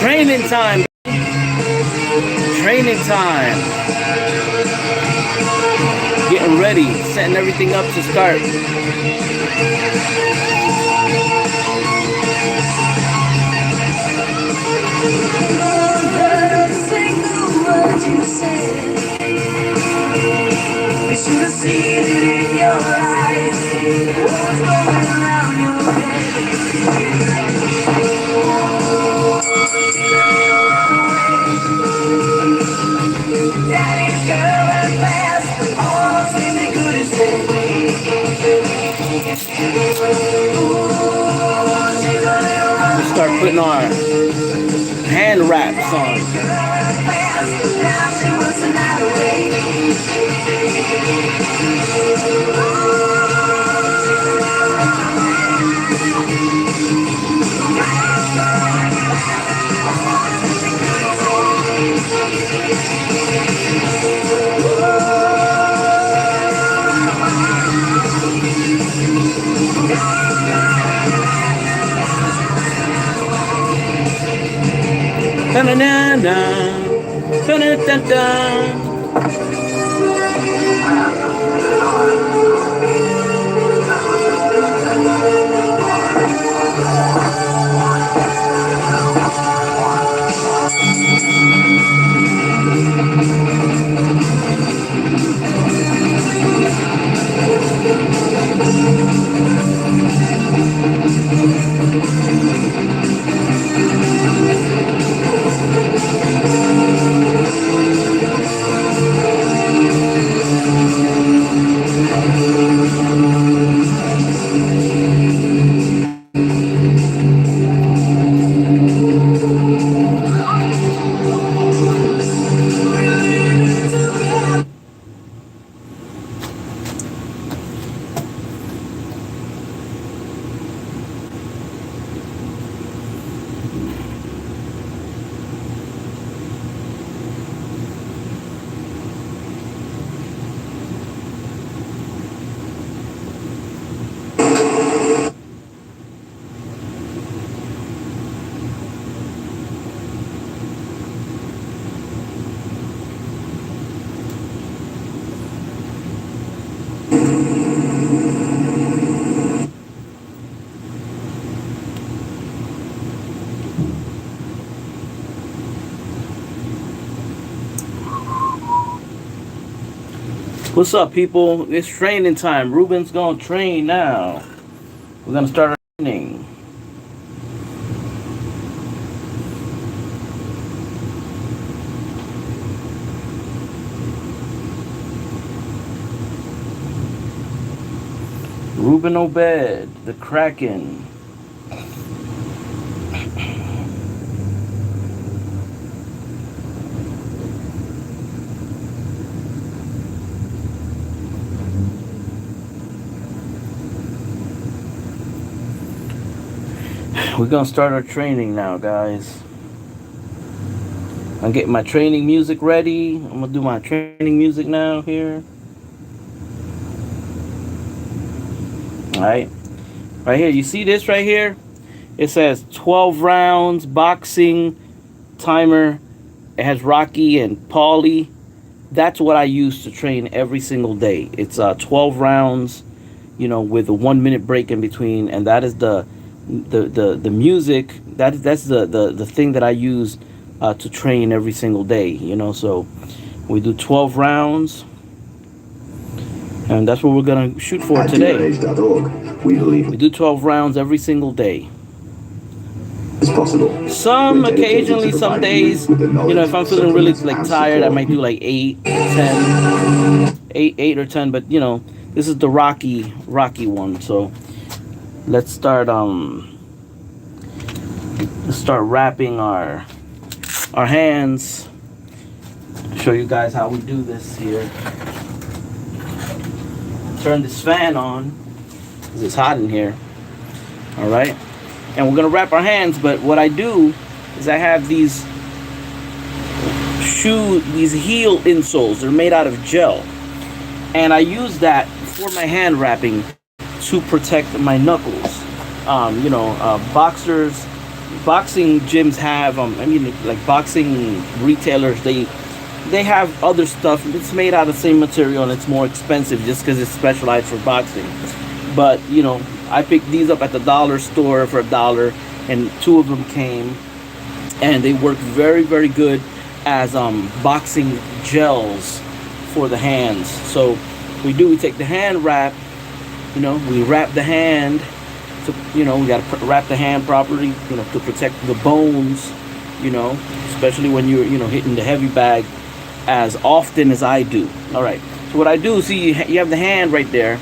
Training time. Training time. Getting ready, setting everything up to start. I should have seen it in your eyes. What's going around your head? Daddy's coming fast. All things they couldn't say. We'll start putting our hand wraps on. Now she was an away. Da-na-na-na, da-na-da-da. What's up, people? It's training time. Ruben's gonna train now. We're gonna start our training. Ruben Obed, the Kraken. We're gonna start our training now, guys. I'm getting my training music ready. I'm gonna do my training music now here. Alright. Right here, you see this right here? It says 12 rounds, boxing, timer. It has Rocky and Paulie. That's what I use to train every single day. It's 12 rounds, you know, with a 1 minute break in between, and that is the music. That's the thing that I use to train every single day, you know. So we do 12 rounds, and that's what we're gonna shoot for today. We do 12 rounds every single day. It's possible. Some occasionally, some days, you know, if I'm feeling really like tired, I might do like 8, 10, 8 or 10. But you know, this is the Rocky one. So let's start wrapping our hands. Show you guys how we do this here. Turn this fan on because it's hot in here. All right, and we're gonna wrap our hands. But what I do is I have these heel insoles. They're made out of gel, and I use that for my hand wrapping to protect my knuckles. Boxers boxing gyms have I mean, like boxing retailers, they have other stuff. It's made out of the same material and it's more expensive just because it's specialized for boxing. But you know, I picked these up at the dollar store for $1, and 2 of them came, and they work very, very good as boxing gels for the hands. So we take the hand wrap, you know, we wrap the hand. So, you know, we got to wrap the hand properly, you know, to protect the bones, you know, especially when you're, you know, hitting the heavy bag as often as I do. All right. So what I do, see, you have the hand right there,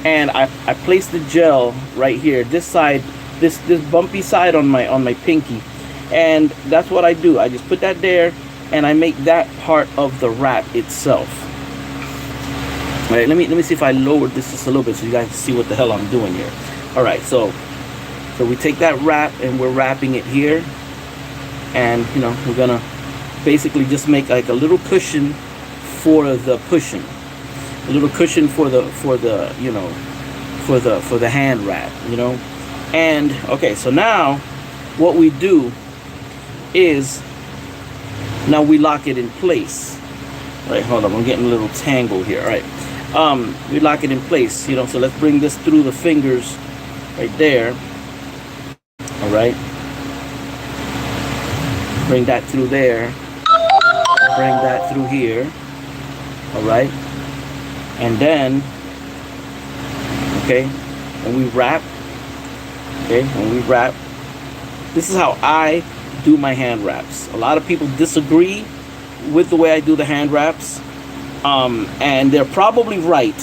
and I place the gel right here, this side, this bumpy side on my pinky, and that's what I do. I just put that there, and I make that part of the wrap itself. All right. Let me see if I lowered this just a little bit so you guys can see what the hell I'm doing here. All right, so we take that wrap and we're wrapping it here, and you know, we're gonna basically just make like a little cushion for the pushing, a little cushion for the you know, for the hand wrap, you know. And okay, so now what we do is now we lock it in place. All right, hold on, I'm getting a little tangled here. All right, we lock it in place, you know. So let's bring this through the fingers. Right there. All right. Bring that through there. Bring that through here. All right. And then, okay, when we wrap, okay, when we wrap, this is how I do my hand wraps. A lot of people disagree with the way I do the hand wraps, and they're probably right.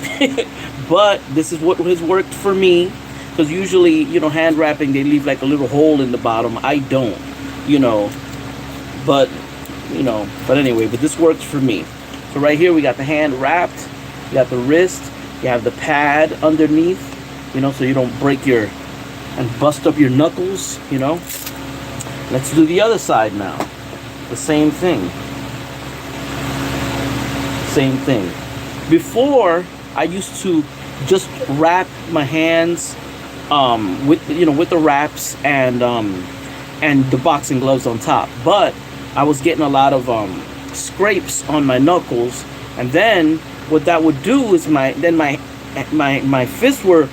But this is what has worked for me. Because usually, you know, hand wrapping, they leave like a little hole in the bottom. I don't, you know, but anyway, but this works for me. So right here, we got the hand wrapped, you got the wrist, you have the pad underneath, you know, so you don't break and bust up your knuckles, you know. Let's do the other side now. The same thing. Same thing. Before, I used to just wrap my hands with, you know, with the wraps and the boxing gloves on top, but I was getting a lot of scrapes on my knuckles, and then what that would do is my fists were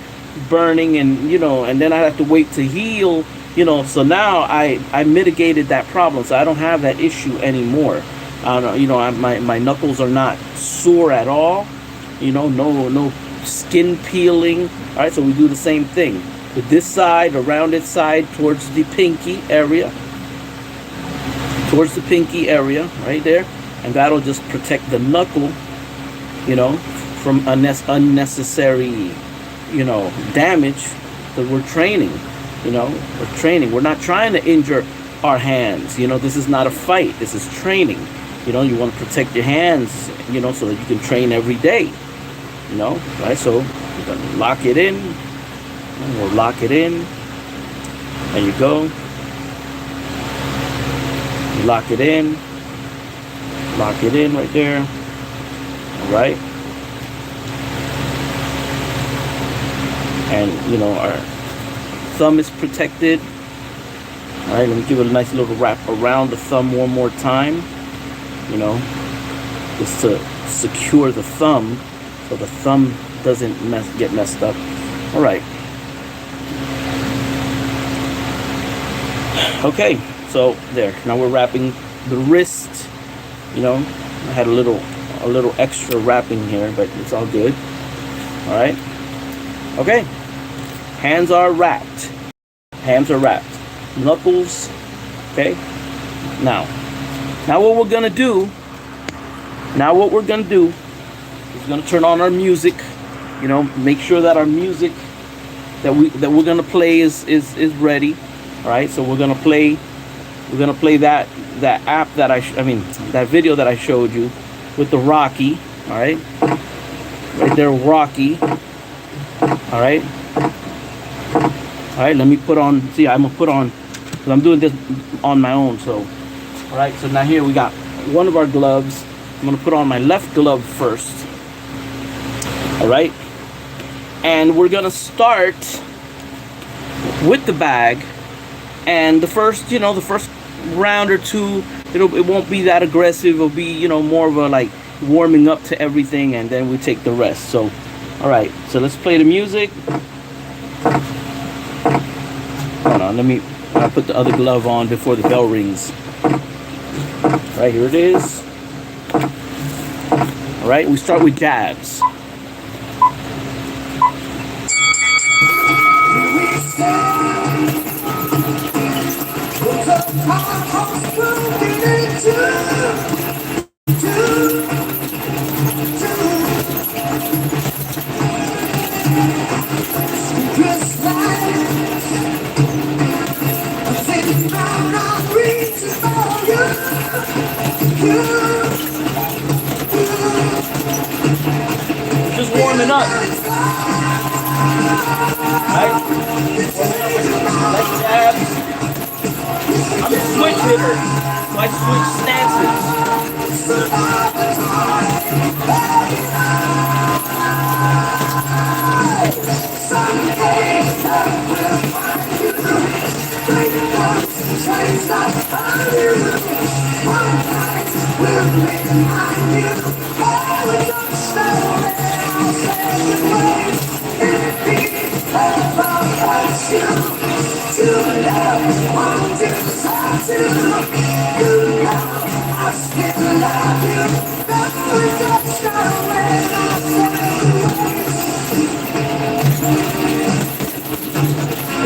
burning, and you know, and then I'd have to wait to heal, you know. So now I mitigated that problem, so I don't have that issue anymore. I don't know, you know, my knuckles are not sore at all, you know, no skin peeling. All right, so we do the same thing with this side, around its side, towards the pinky area, right there, and that'll just protect the knuckle, you know, from unnecessary, you know, damage. Because we're training, you know, we're not trying to injure our hands, you know. This is not a fight, this is training, you know. You want to protect your hands, you know, so that you can train every day, you know, right? So we're gonna lock it in, and we'll lock it in. There you go. You lock it in right there. All right. And you know, our thumb is protected. All right, let me give it a nice little wrap around the thumb one more time, you know, just to secure the thumb so the thumb doesn't get messed up. All right. Okay, so there. Now we're wrapping the wrist. You know, I had a little extra wrapping here, but it's all good. All right. Okay. Hands are wrapped. Knuckles. Okay. Now what we're gonna do is gonna turn on our music. You know, make sure that our music that we're gonna play is ready. All right, so we're gonna play that app that that video that I showed you with the Rocky. All right, right there, Rocky. All right. Let me put on. See, I'm gonna put on, because I'm doing this on my own. So, all right. So now here we got one of our gloves. I'm gonna put on my left glove first. All right, and we're gonna start with the bag. And the first round or two, it won't be that aggressive. It'll be more of a like warming up to everything, and then we take the rest. So, all right. So let's play the music. Hold on. I'll put the other glove on before the bell rings. All right, here it is. All right, we start with jabs. Just warming up. Right? Like jabs. I'm a switch hitter, so I switch stances.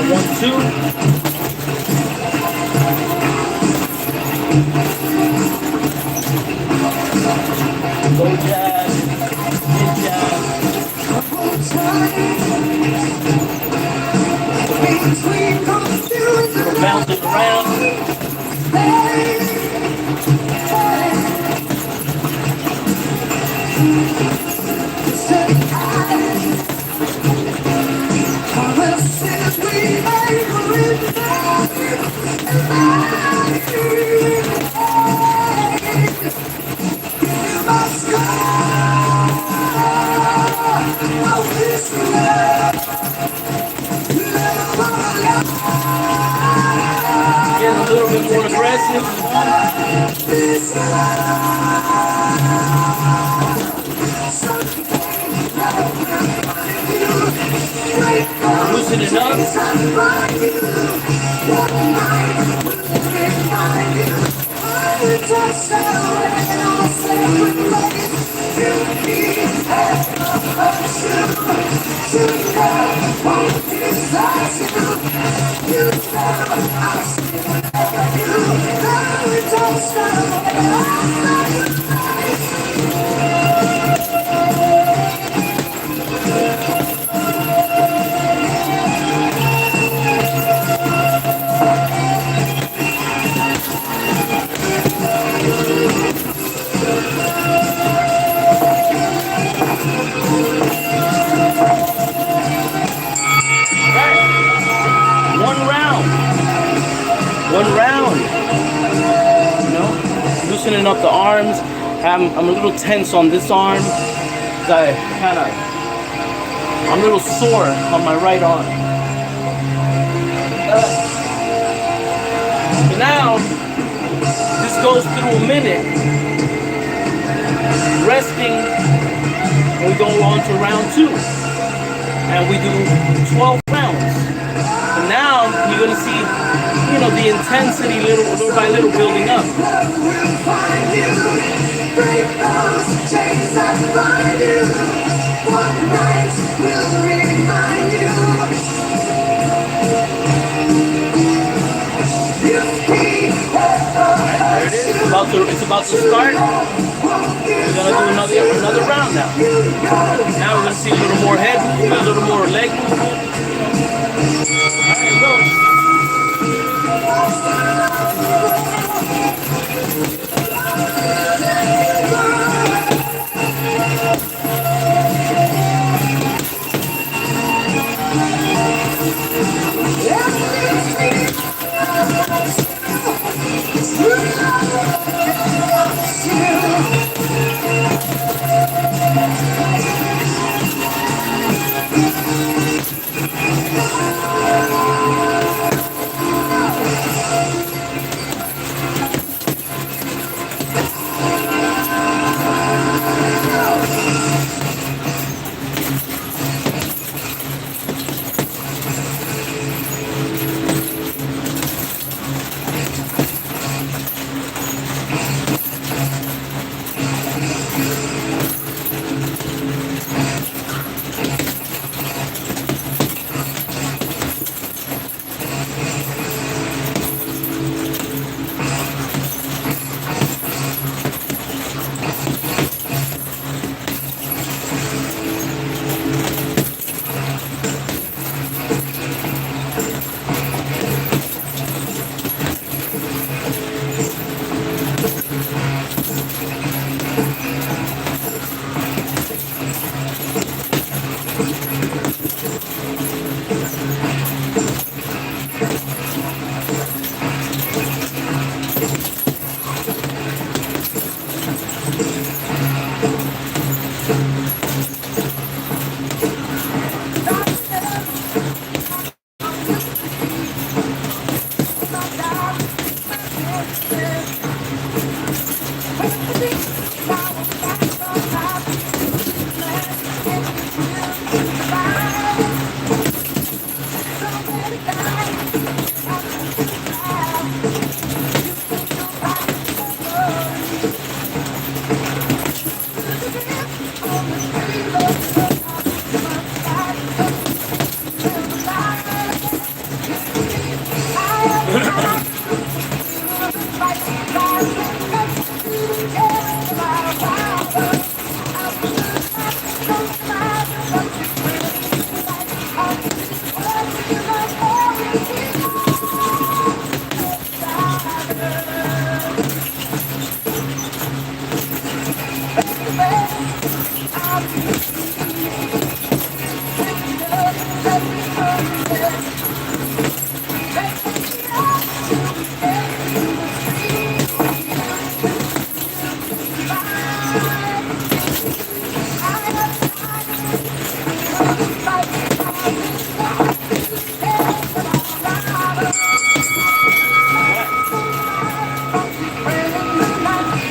One, two. Low jab, mid jab. Bouncing around. Getting a little bit more aggressive. Loosening up. One round. Loosening up the arms. I'm a little tense on this arm. I'm a little sore on my right arm. So now, this goes through a minute. Resting, and we go on to round 2. And we do 12 rounds. And now, you're going to see the intensity little by little building up. There it is. It's about to start. We're gonna do another round now. Now we're gonna see a little more head movement, a little more leg movement. Alright, go.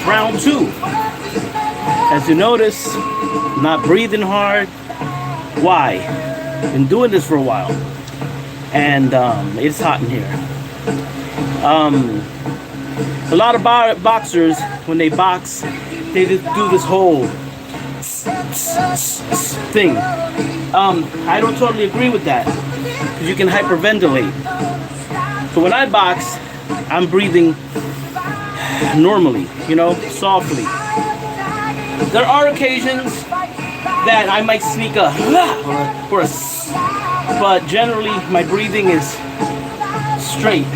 Round two. As you notice, not breathing hard. Why? Been doing this for a while, and it's hot in here. A lot of boxers, when they box, they just do this whole thing. I don't totally agree with that, because you can hyperventilate. So when I box, I'm breathing normally, softly. There are occasions that I might sneak a or a, but generally my breathing is straight,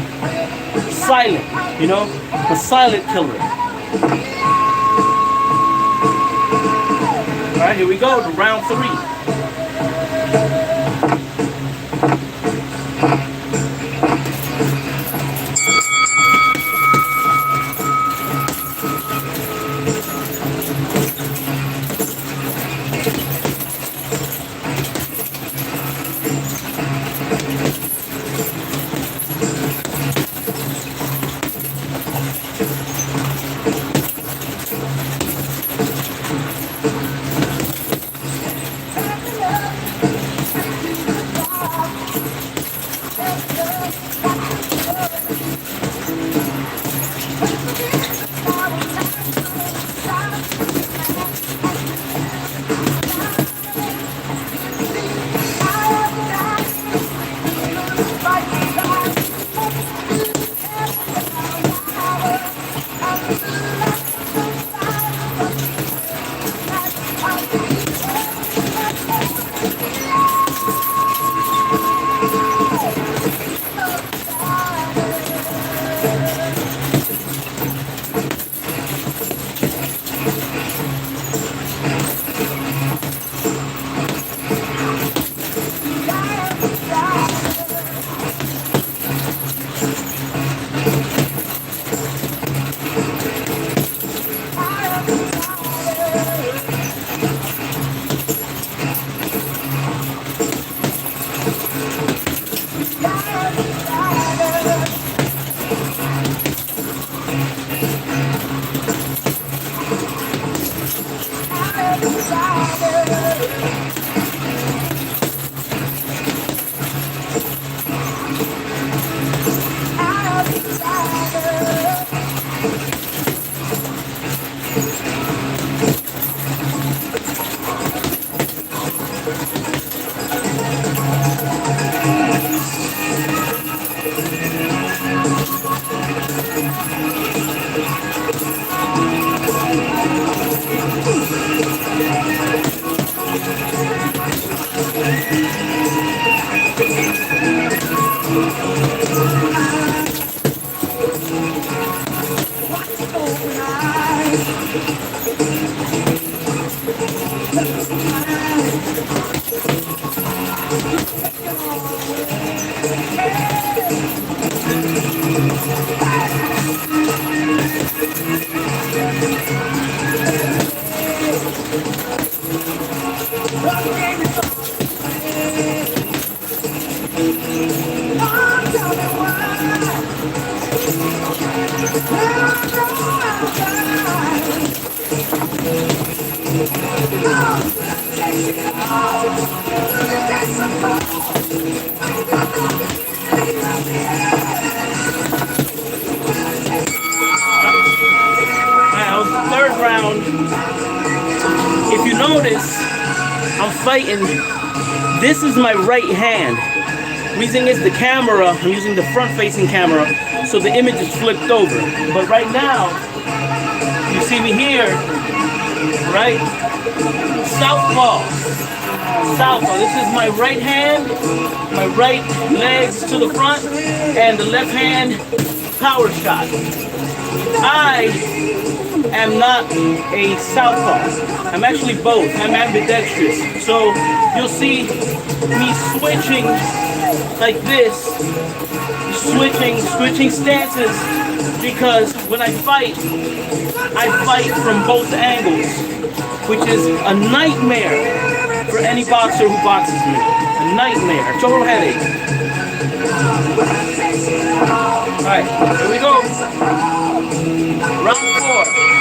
silent, a silent killer. All right, here we go to round three. Now, third round, if you notice, I'm fighting. This is my right hand. I'm using the camera, I'm using the front-facing camera, so the image is flipped over. But right now, you see me here, right? Southpaw. Southpaw. This is my right hand, my right legs to the front, and the left hand power shot. I am not a southpaw. I'm actually both. I'm ambidextrous. So you'll see me switching like this, switching stances, because when I fight from both angles, which is a nightmare for any boxer who boxes me. A nightmare, a total headache. Alright, here we go. Round 4.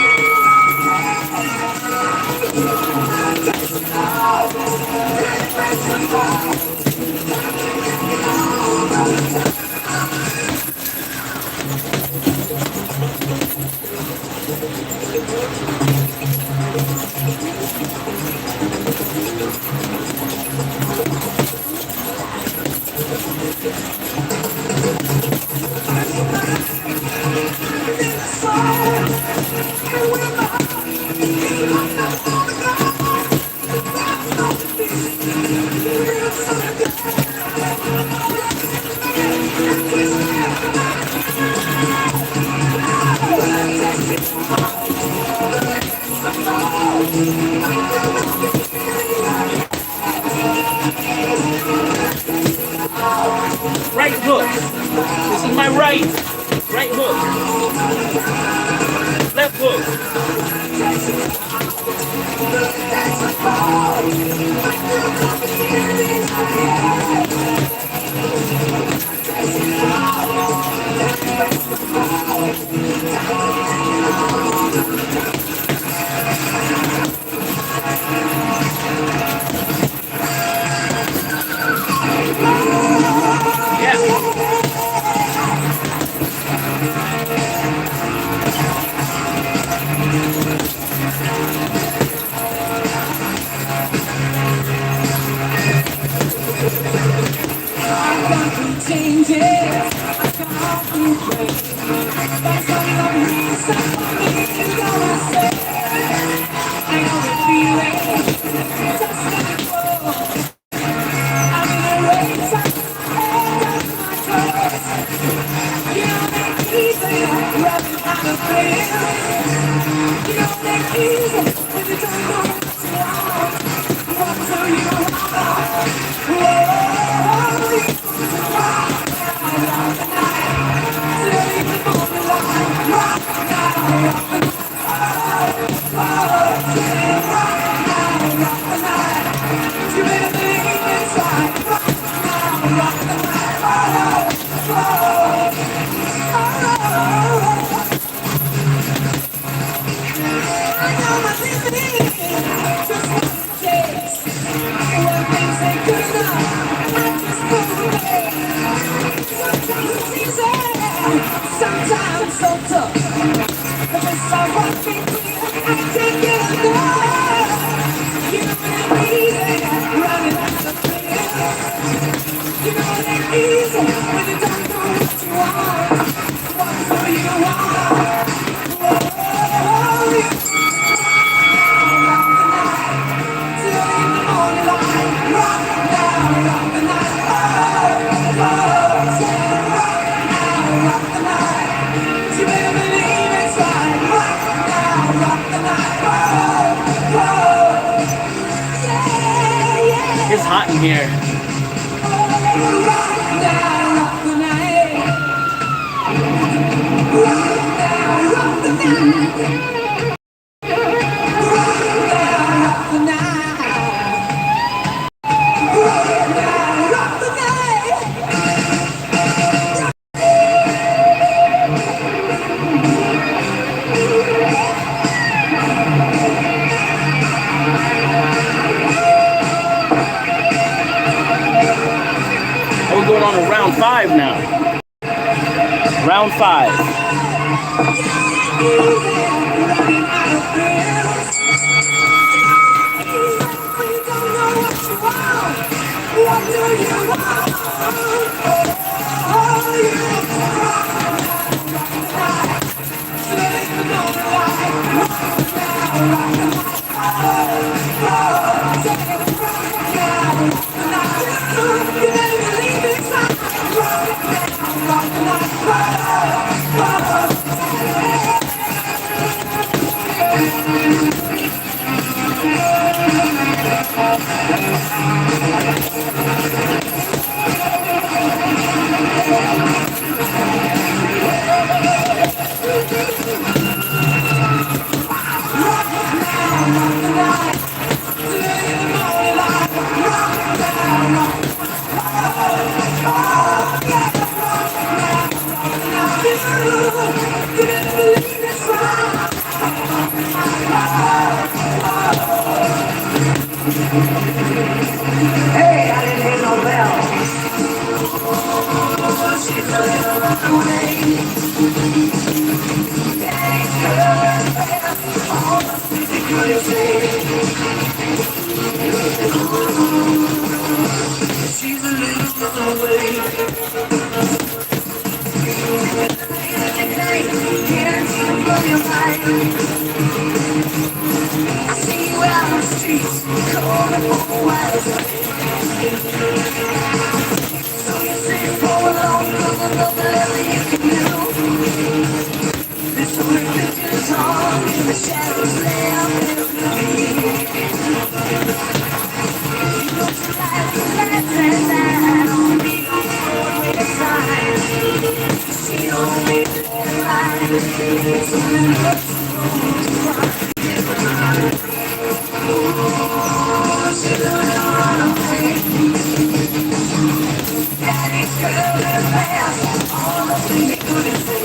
Right hook. This is my right hook. Left hook. It's hot in here. 5 now. Round 5. Hey, I didn't hear no bell. She's a little runaway. Daddy's girl is fast. All the things he couldn't say. She's a little runaway. Can't even blow your mind. I see you out on the streets, calling for a while. So you say for a long, cause I know the level you can do. This only picture's on, the shadows lay out there for me. You know she likes the lights and I don't need no Broadway sign. She don't need to lie. It's only love to cry. She's a little runaway. Daddy's girl is fast. All the things he couldn't say.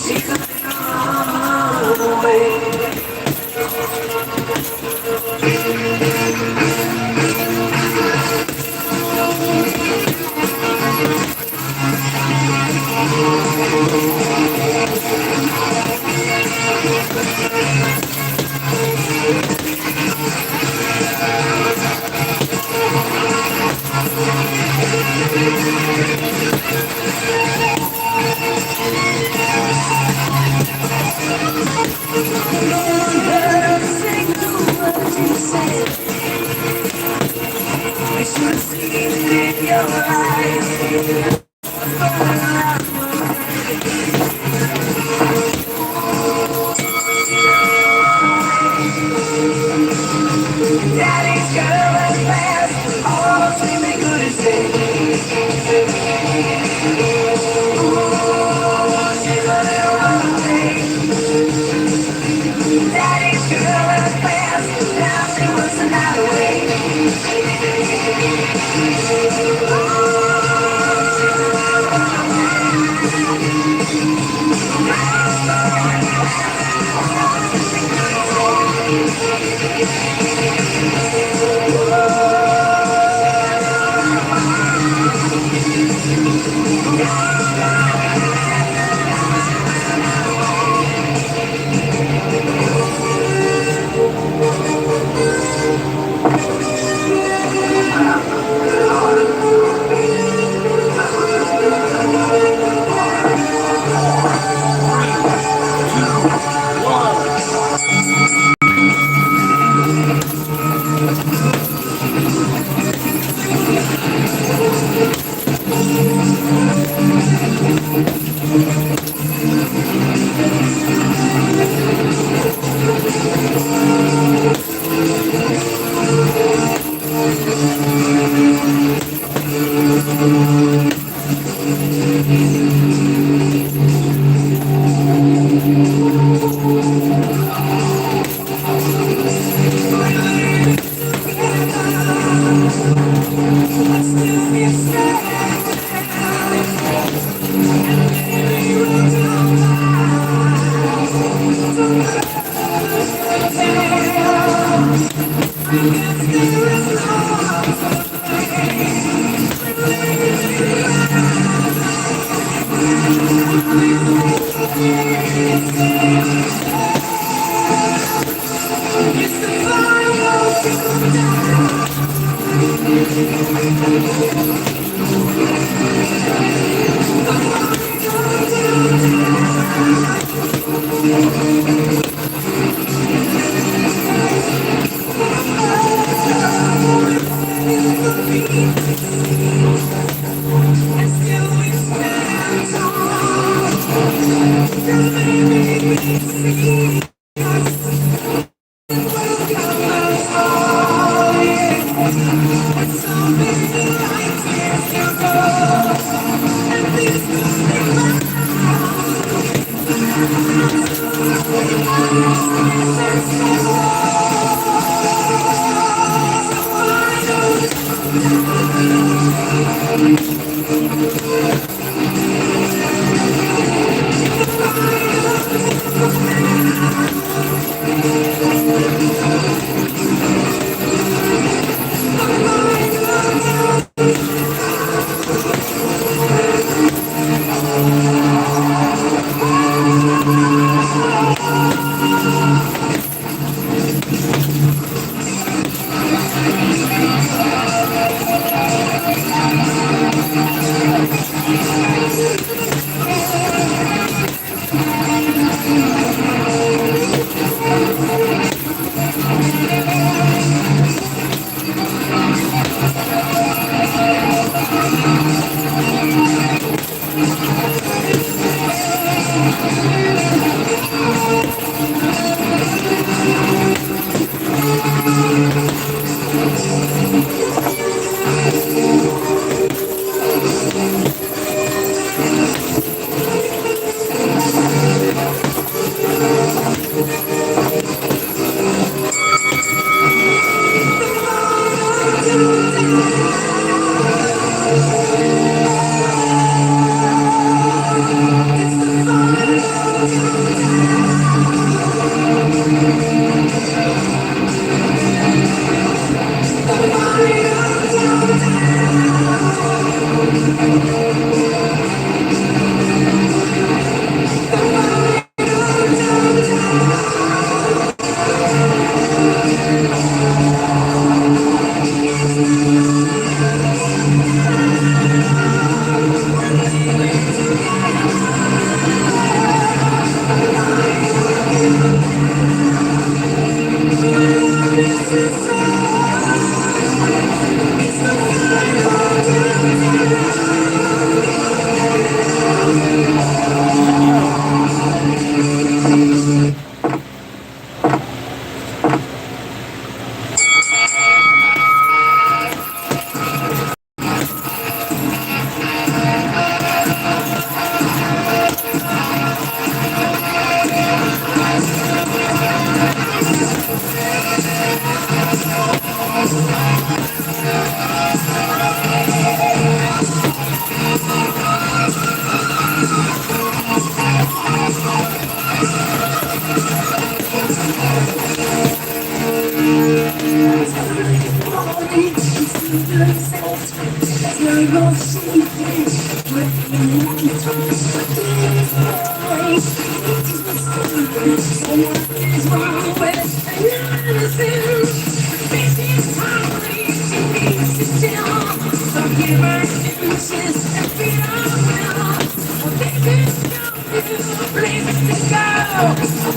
She's a little runaway. Sing to what you said. We should have seen it in your eyes. Daddy's girl is fast. All the things they couldn't say. She's a little runaway. Daddy's girl is fast. Now she works the night away.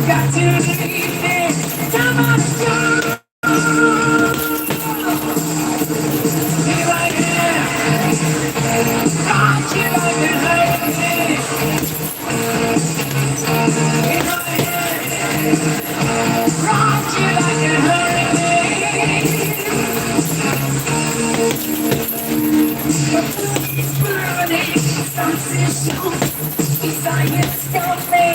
Got to leave it. Time on the here I am. Got you like a hurricane. Here I am. Got you like a hurricane. It's burning. Sensation. Science got me.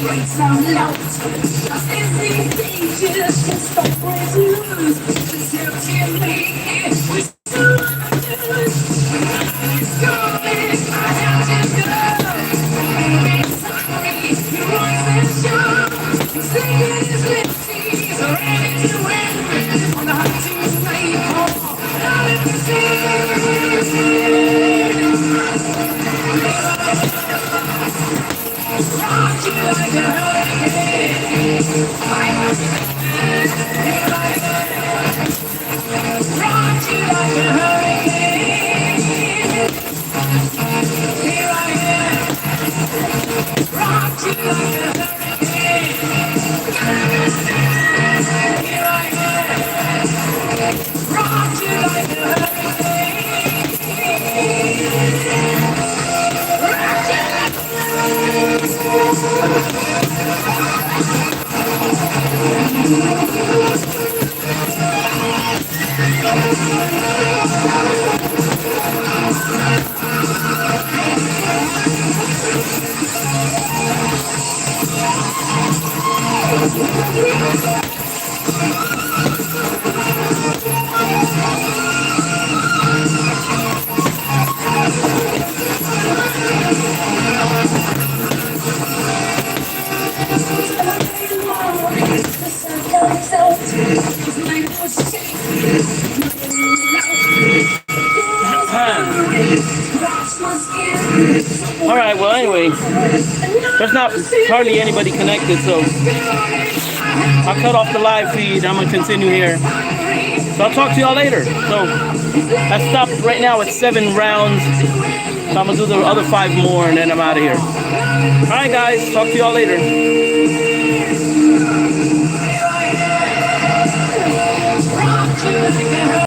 Breaks out loud. Just as contagious. Stop breaking loose. It's tempting me. We still wanna do it. It's going. I have to go. Sorry, you want to show. Singing his lips. Ready to win. On the hot team tonight. Now let me see. All right. Well, anyway, there's not hardly anybody connected, so I'll cut off the live feed. I'm gonna continue here. So I'll talk to y'all later. So I stopped right now at 7 rounds. So I'm gonna do the other 5 more, and then I'm out of here. All right, guys. Talk to y'all later.